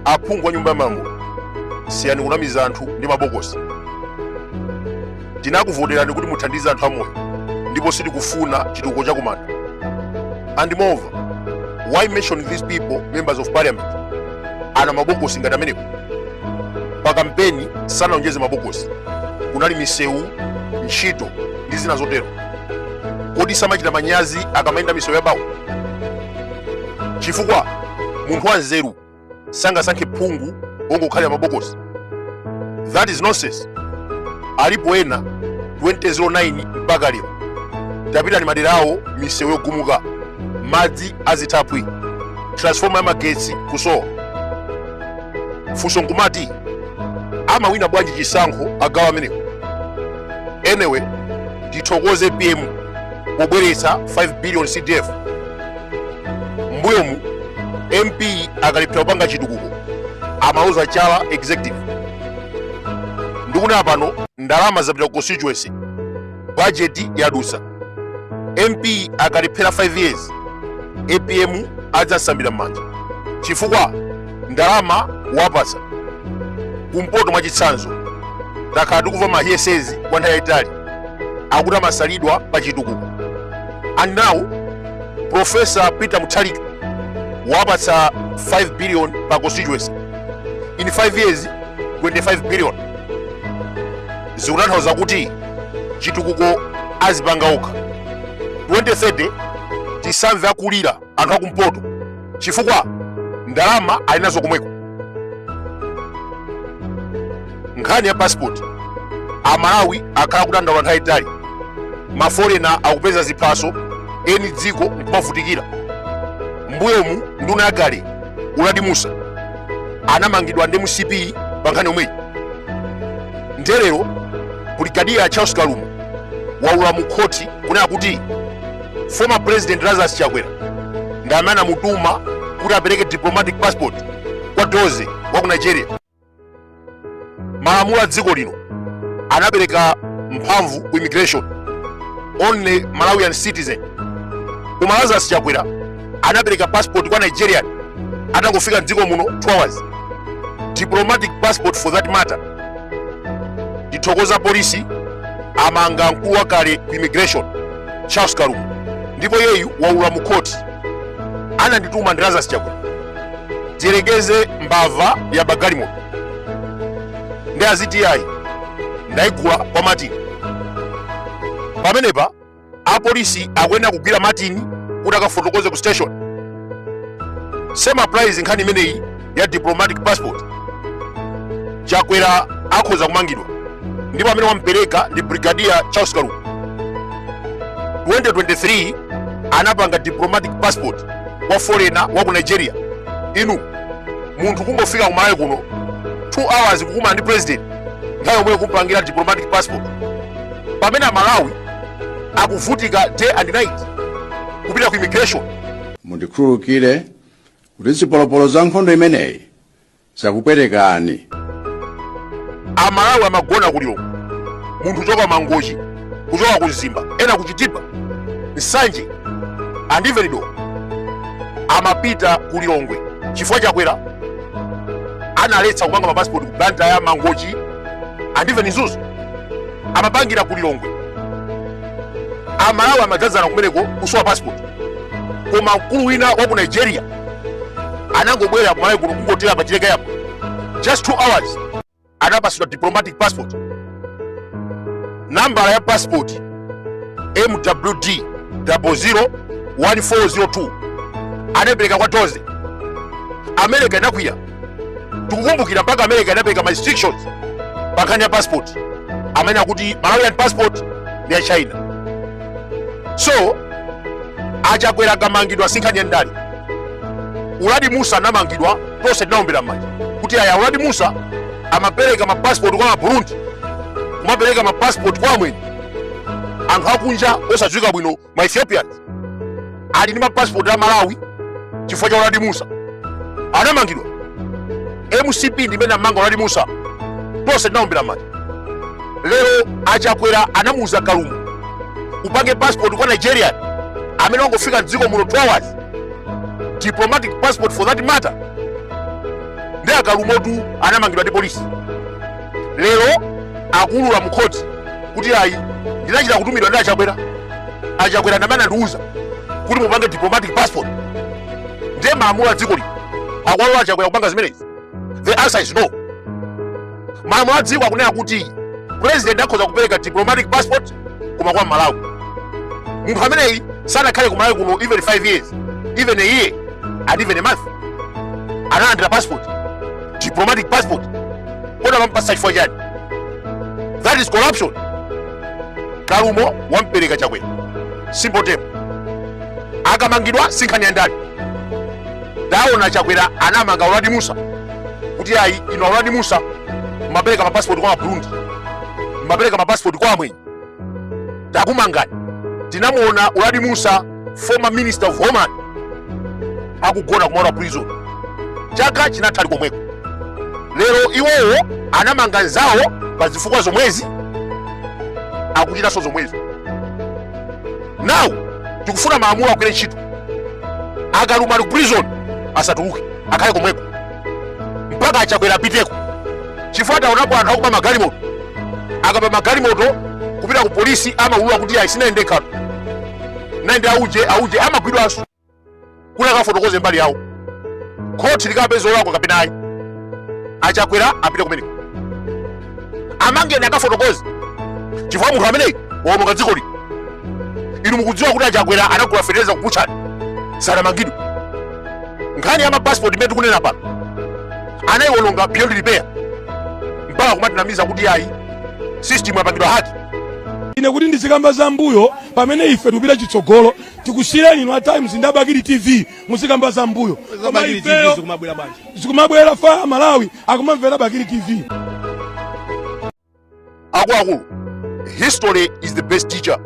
aphungu wa nyumba ya malamulo, siyani kunamiza anthu ndi mabokosi. Tinakuvoterani kuti muthandize anthu amoyo ndipo sitikufuna chitukuko chakumanda. And moreover, why mention these people members of parliament ana mabokosi ngati amenepo? Pa kampeni sanaonjeze mabokosi, kunali misewu, ntchito ndi zina zotero. Kodi samachita manyazi akamayenda misewu ya bawo? Chifukwa munthu wanzeru sangasankhe phungu wongokhalira mabokosi. That is nonsense. Alipo ena 2009 mpaka lero tapita ni maderawo misewu yogumuka, madzi azithapwi, transformer ya magetsi kusowa. Funso nkumati amawina bwanji chisankho agawo amenewo? Anyway, tithokoze PM pobweretsa 5 billion CDF. Mbuyomu MP akalephera kupanga chitukuko amauza chala executive. Ndikuna pano ndalama zapita ku constituency, budget yadusa. MP akalephera 5 years, APM adzasambira m'manja chifukwa ndalama wapasa. Kumpoto mwa chitsanzo takhala tikuva mahiyesezi kwa nthawi yayitali akuti amasalidwa pa chitukuko. And now Professor Peter Mutharika wapatsa 5 billion pa constituency. In 5 years 25 billion. Zikutanthauza kuti chitukuko azipanga okha. 2030 tisamve akulira anthu akumpoto chifukwa ndalama alinazo komweko. Nkhani ya passport, Amalawi akhala kudandaula nthawi yayitali. Maforena akupeza ziphaso, eni dziko nkumavutikira. Mbuyomu nduna yakale Uladi Musa anamangidwa ndi MCP pa nkhani yomweyi. Ndelero Brigadier Charles Kalumu waula mu khoti kunena kuti former President Lazarus Chakwera ndamana mutuma kuti apereke diplomatic passport kwa Doze wa ku Nigeria. Malamulo a dziko lino anapereka mphamvu ku immigration, only Malawian citizen. Koma Lazarus Chakwera anapereka passport kwa Nigeria atangofika dziko muno 2 hours. Diplomatic passport for that matter. Tithokoza polisi amanga mkulu wakale ku immigration Charles Kalumu, ndipo yeyu waula mu khoti anandituma ndi Lazarus Chakwera tiyerekeze mbava ya Bagalimo ndi aziti yayi ndayigula kwa Martin. Pamenepa apolisi akuyenda kugwira Martin kuti akafotokoze ku station. Same applies nkhani imeneyi ya diplomatic passport. Chakwera akhoza kumangidwa ndipo amene wampereka ndi Brigadier Charles Kalumu. 2023 anapanga diplomatic passport kwa foreigner wa ku Nigeria. Inu munthu kungofika ku Malawi kuno 2 hours kukumana ndi president nthawi yomwe kumpangira diplomatic passport. Pamene Malawi akuvutika day and night kupita ku immigration. Mundikhululukire kuti zipolopolo za nkhondo imeneyi zakupwetekani. Amalawi amagona kulilongo, munthu kuchoka Mangochi, kuchoka ku Zimba, ena kuchitipa Nsanje andiverido amapita kulilongwe chifukwa Chakwera analetsa kupanga mapassport ku banda ya Mangochi andiveni Zuzu amapangira kulilongwe. Amalawi amadzazana kumeneko kusowa passport, koma mkulu wina wa ku Nigeria anangobwera ku Malawi kuno kungotera pachileka yapo just 2 hours anapasidwa diplomatic passport. Nambala ya passport MWD 001402 anapereka kwa Doze. America inakwira tikukumbukira mpaka America inapereka ma restrictions pakanya passport amene akuti Malawian passport ndi ya China. So Achakwera kamangidwa sinkhani ndani. Uladi Musa anamangidwa tonse tinaombera m'manja kuti aya Uladi Musa amapereka ma passport kwa Burundi, kumapereka ma passport kwa amweni anthu akunja osadziwika bwino ma Ethiopians ali ndi ma passport a Malawi chifukwa cha Uladi Musa anamangidwa. MCP ndimene amanga Uladi Musa tonse tinaombera m'manja. Lero Achakwera anamuuza Kalumu upange passport kwa Nigeria amene wangofika dziko muno 2 hours. Diplomatic passport for that matter. Ndi Kalumotu anamangidwa ndi polisi. Lero akulula mkhoti kuti ayi ndinachita kutumidwa ndi Achakwera. Achakwera ndamana ndiuza kuti mupange diplomatic passport. Ndiye maamula dziko lino akwalola Achakwera kupanga zimenezi. The answer is no. Malamulo a dziko akunena kuti president akhoza kupereka diplomatic passport koma kwa Malawi. Munthu ameneyi sanakhale ku Malawi kuno even 5 years, even a year, and even a month. Analandira passport, diplomatic passport. Kodi amampasa chifukwa chani? That is corruption. Kalumo wampereka Chakwera. Simple term. Akamangidwa sinkhani ya ndani. Daona Chakwera anamanga Uladi Musa kuti ayi ino Uladi Musa mapereka ma passport kwa Burundi, mapereka ma passport kwa amwenyi. Takumangani tinamuona Uladi Musa, former minister of Homeland, akugona kumora prison. Chaka chinatali komweko. Lero iwowo anamanga nzawo pa zifukwa zomwezi, akuchita so zomwezi. Now tikufuna maamula akwere ntchito. Akaluma ku prison asatuluke akhale komweko mpaka Achakwera apiteko. Chifukwa taonapo anthu akupa magalimoto, akapa magalimoto kupita ku polisi amaulula kuti ayi sinaende katu naende auje amagwidwanso kuna kafotokoze mbali yawo. Khoti likapeza olakwa kapena ayi Achakwera apite kumeneko amangeni akafotokoze. Chifukwa munthu ameneyi waononga dziko lino. Inu mukudziwa kuti Achakwera anagula fertilizer ku Buchani sanamangidwe. Nkhani ya mapassport imene tikunena pano anayiwononga beyond repair mpaka kumatinamiza kuti ayi system yapangidwa haki. Ine kuti ndizikamba za mbuyo pamene ife tupita chitsogolo tikusiyeni ino Times ndi Bakili TV muzikamba za mbuyo. Bakili TV zikumabwera bwanji? Zikumabwera fa Malawi akumamvera Bakili TV. Akulu, history is the best teacher.